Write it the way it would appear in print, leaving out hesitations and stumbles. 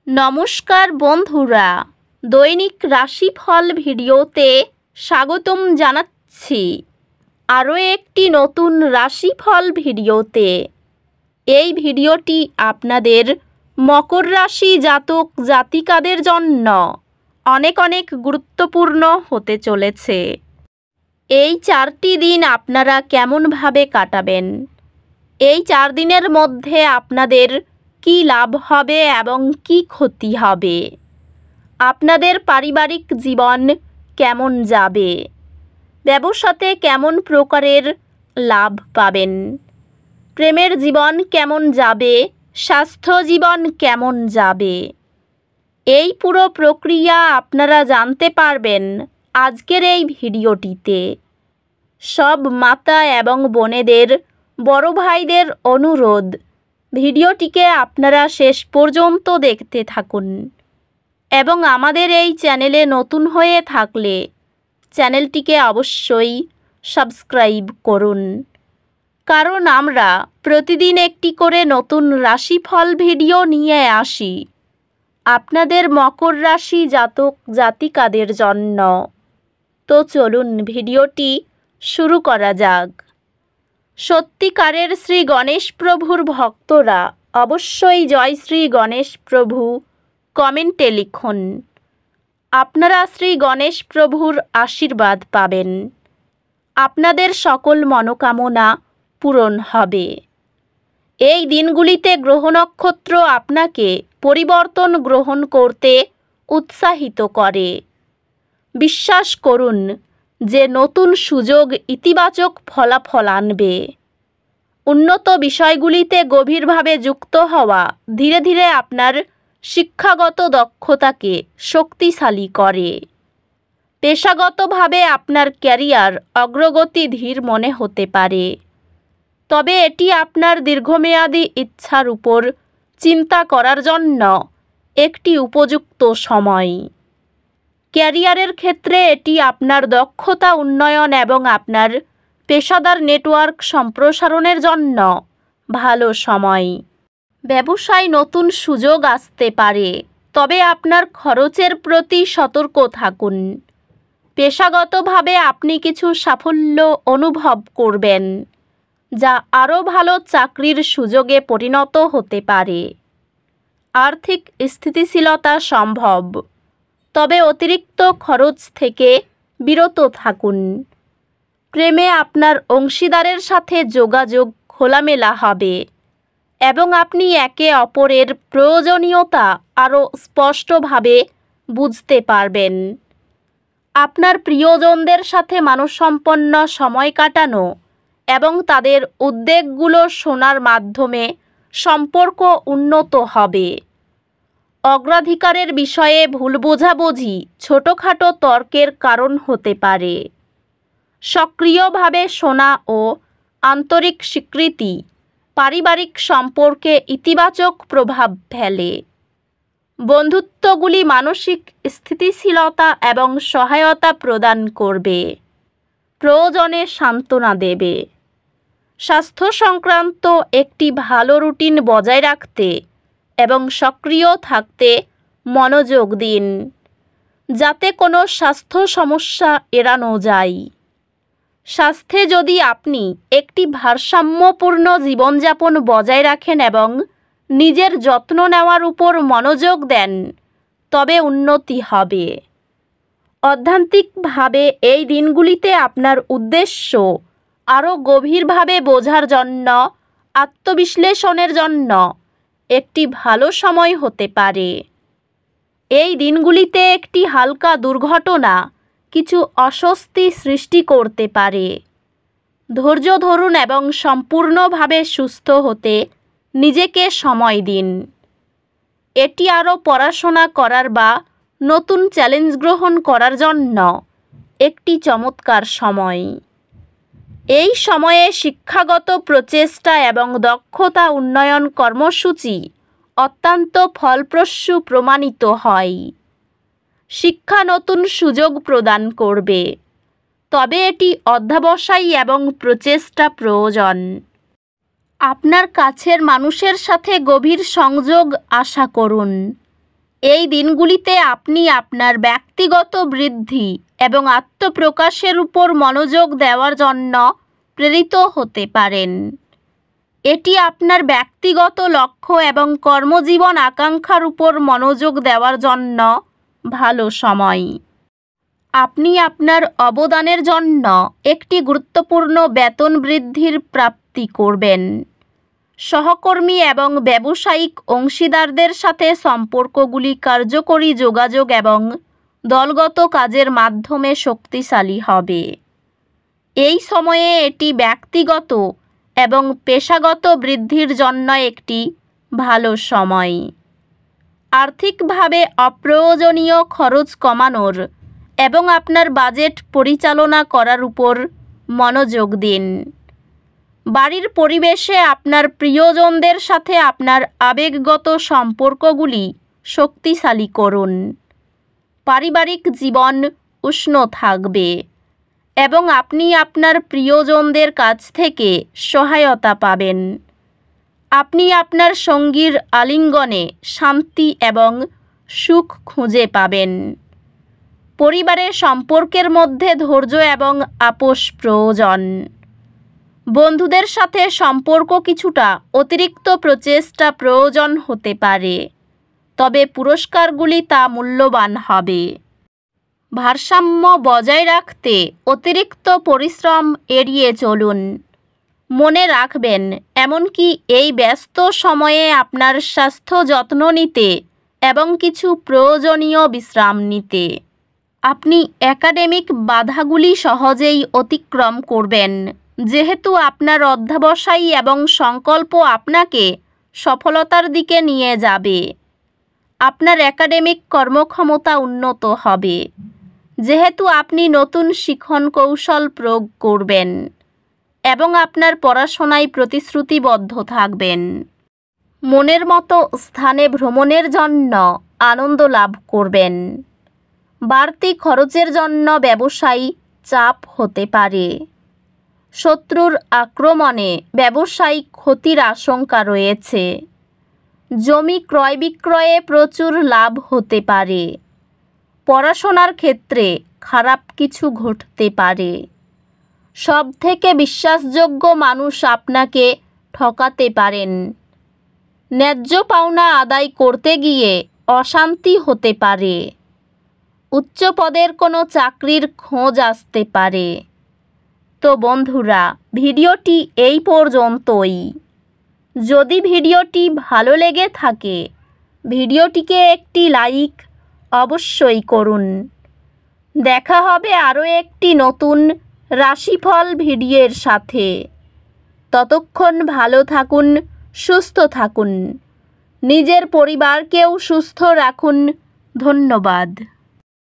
নমস্কার বন্ধুরা, দৈনিক রাশিফল ভিডিওতে স্বাগতম জানাচ্ছি আরও একটি নতুন রাশিফল ভিডিওতে। এই ভিডিওটি আপনাদের মকর রাশি জাতক জাতিকাদের জন্য অনেক অনেক গুরুত্বপূর্ণ হতে চলেছে। এই 4টি দিন আপনারা কেমনভাবে কাটাবেন, এই 4 দিনের মধ্যে আপনাদের কি লাভ হবে এবং কি ক্ষতি হবে, আপনাদের পারিবারিক জীবন কেমন যাবে, ব্যবসাতে কেমন প্রকারের লাভ পাবেন, প্রেমের জীবন কেমন যাবে, স্বাস্থ্য জীবন কেমন যাবে, এই পুরো প্রক্রিয়া আপনারা জানতে পারবেন আজকের এই ভিডিওটিতে। সব মাতা এবং বোনেদের, বড় ভাইদের অনুরোধ, ভিডিওটিকে আপনারা শেষ পর্যন্ত দেখতে থাকুন এবং আমাদের এই চ্যানেলে নতুন হয়ে থাকলে চ্যানেলটিকে অবশ্যই সাবস্ক্রাইব করুন, কারণ আমরা প্রতিদিন একটি করে নতুন রাশিফল ভিডিও নিয়ে আসি আপনাদের মকর রাশি জাতক জাতিকাদের জন্য। তো চলুন ভিডিওটি শুরু করা যাক। সত্যিকারের শ্রী গণেশ প্রভুর ভক্তরা অবশ্যই জয় শ্রী গণেশ প্রভু কমেন্টে লিখুন। আপনারা শ্রী গণেশ প্রভুর আশীর্বাদ পাবেন, আপনাদের সকল মনোকামনা পূরণ হবে। এই দিনগুলিতে গ্রহ নক্ষত্র আপনাকে পরিবর্তন গ্রহণ করতে উৎসাহিত করে। বিশ্বাস করুন যে নতুন সুযোগ ইতিবাচক ফলাফল আনবে। উন্নত বিষয়গুলিতে গভীরভাবে যুক্ত হওয়া ধীরে ধীরে আপনার শিক্ষাগত দক্ষতাকে শক্তিশালী করে। পেশাগতভাবে আপনার ক্যারিয়ার অগ্রগতি ধীর মনে হতে পারে, তবে এটি আপনার দীর্ঘমেয়াদী ইচ্ছার উপর চিন্তা করার জন্য একটি উপযুক্ত সময়। ক্যারিয়ারের ক্ষেত্রে এটি আপনার দক্ষতা উন্নয়ন এবং আপনার পেশাদার নেটওয়ার্ক সম্প্রসারণের জন্য ভালো সময়। ব্যবসায় নতুন সুযোগ আসতে পারে, তবে আপনার খরচের প্রতি সতর্ক থাকুন। পেশাগতভাবে আপনি কিছু সাফল্য অনুভব করবেন, যা আরও ভালো চাকরির সুযোগে পরিণত হতে পারে। আর্থিক স্থিতিশীলতা সম্ভব, তবে অতিরিক্ত খরচ থেকে বিরত থাকুন। প্রেমে আপনার অংশীদারের সাথে যোগাযোগ খোলামেলা হবে এবং আপনি একে অপরের প্রয়োজনীয়তা আরও স্পষ্টভাবে বুঝতে পারবেন। আপনার প্রিয়জনদের সাথে মানসম্পন্ন সময় কাটানো এবং তাদের উদ্বেগগুলো শোনার মাধ্যমে সম্পর্ক উন্নত হবে। অগ্রাধিকারের বিষয়ে ভুল বোঝাবুঝি ছোটোখাটো তর্কের কারণ হতে পারে। সক্রিয়ভাবে শোনা ও আন্তরিক স্বীকৃতি পারিবারিক সম্পর্কে ইতিবাচক প্রভাব ফেলে। বন্ধুত্বগুলি মানসিক স্থিতিশীলতা এবং সহায়তা প্রদান করবে, প্রয়োজনে সান্ত্বনা দেবে। স্বাস্থ্য সংক্রান্ত একটি ভালো রুটিন বজায় রাখতে এবং সক্রিয় থাকতে মনোযোগ দিন, যাতে কোনো স্বাস্থ্য সমস্যা এড়ানো যায়। স্বাস্থ্যে যদি আপনি একটি ভারসাম্যপূর্ণ জীবনযাপন বজায় রাখেন এবং নিজের যত্ন নেওয়ার উপর মনোযোগ দেন, তবে উন্নতি হবে। অধ্যাত্মিকভাবে এই দিনগুলিতে আপনার উদ্দেশ্য আরও গভীরভাবে বোঝার জন্য আত্মবিশ্লেষণের জন্য একটি ভালো সময় হতে পারে। এই দিনগুলিতে একটি হালকা দুর্ঘটনা কিছু অস্বস্তি সৃষ্টি করতে পারে। ধৈর্য ধরুন এবং সম্পূর্ণভাবে সুস্থ হতে নিজেকে সময় দিন। এটি আরও পড়াশোনা করার বা নতুন চ্যালেঞ্জ গ্রহণ করার জন্য একটি চমৎকার সময়। এই সময়ে শিক্ষাগত প্রচেষ্টা এবং দক্ষতা উন্নয়ন কর্মসূচি অত্যন্ত ফলপ্রসূ প্রমাণিত হয়। শিক্ষা নতুন সুযোগ প্রদান করবে, তবে এটি অধ্যবসায়ী এবং প্রচেষ্টা প্রয়োজন। আপনার কাছের মানুষের সাথে গভীর সংযোগ আশা করুন। এই দিনগুলিতে আপনি আপনার ব্যক্তিগত বৃদ্ধি এবং আত্মপ্রকাশের উপর মনোযোগ দেওয়ার জন্য প্রেরিত হতে পারেন। এটি আপনার ব্যক্তিগত লক্ষ্য এবং কর্মজীবন আকাঙ্ক্ষার উপর মনোযোগ দেওয়ার জন্য ভালো সময়। আপনি আপনার অবদানের জন্য একটি গুরুত্বপূর্ণ বেতন বৃদ্ধির প্রাপ্তি করবেন। সহকর্মী এবং ব্যবসায়িক অংশীদারদের সাথে সম্পর্কগুলি কার্যকরী যোগাযোগ এবং দলগত কাজের মাধ্যমে শক্তিশালী হবে। এই সময়ে এটি ব্যক্তিগত এবং পেশাগত বৃদ্ধির জন্য একটি ভালো সময়। আর্থিকভাবে অপ্রয়োজনীয় খরচ কমানোর এবং আপনার বাজেট পরিচালনা করার উপর মনোযোগ দিন। বাড়ির পরিবেশে আপনার প্রিয়জনদের সাথে আপনার আবেগগত সম্পর্কগুলি শক্তিশালী করুন। পারিবারিক জীবন উষ্ণ থাকবে এবং আপনি আপনার প্রিয়জনদের কাছ থেকে সহায়তা পাবেন। আপনি আপনার সঙ্গীর আলিঙ্গনে শান্তি এবং সুখ খুঁজে পাবেন। পরিবারের সম্পর্কের মধ্যে ধৈর্য এবং আপোষ প্রয়োজন। বন্ধুদের সাথে সম্পর্ক কিছুটা অতিরিক্ত প্রচেষ্টা প্রয়োজন হতে পারে, তবে পুরস্কারগুলি তা মূল্যবান হবে। ভারসাম্য বজায় রাখতে অতিরিক্ত পরিশ্রম এড়িয়ে চলুন। মনে রাখবেন, এমনকি এই ব্যস্ত সময়ে আপনার স্বাস্থ্য যত্ন নিতে এবং কিছু প্রয়োজনীয় বিশ্রাম নিতে। আপনি একাডেমিক বাধাগুলি সহজেই অতিক্রম করবেন, যেহেতু আপনার অধ্যবসায় এবং সংকল্প আপনাকে সফলতার দিকে নিয়ে যাবে। আপনার একাডেমিক কর্মক্ষমতা উন্নত হবে, যেহেতু আপনি নতুন শিখন কৌশল প্রয়োগ করবেন এবং আপনার পড়াশোনায় প্রতিশ্রুতিবদ্ধ থাকবেন। মনের মতো স্থানে ভ্রমণের জন্য আনন্দ লাভ করবেন। বাড়তি খরচের জন্য ব্যবসায়ী চাপ হতে পারে। শত্রুর আক্রমণে ব্যবসায়িক ক্ষতির আশঙ্কা রয়েছে। জমি ক্রয় বিক্রয়ে প্রচুর লাভ হতে পারে। পড়াশোনার ক্ষেত্রে খারাপ কিছু ঘটতে পারে। সবথেকে বিশ্বাসযোগ্য মানুষ আপনাকে ঠকাতে পারেন। ন্যায্য পাওনা আদায় করতে গিয়ে অশান্তি হতে পারে। উচ্চ পদের কোনো চাকরির খোঁজ আসতে পারে। তো বন্ধুরা, ভিডিওটি এই পর্যন্তই। যদি ভিডিওটি ভালো লেগে থাকে, ভিডিওটিকে একটি লাইক অবশ্যই করুন। দেখা হবে আরও একটি নতুন রাশিফল ভিডিওর সাথে। ততক্ষণ ভালো থাকুন, সুস্থ থাকুন, নিজের পরিবারকেও সুস্থ রাখুন। ধন্যবাদ।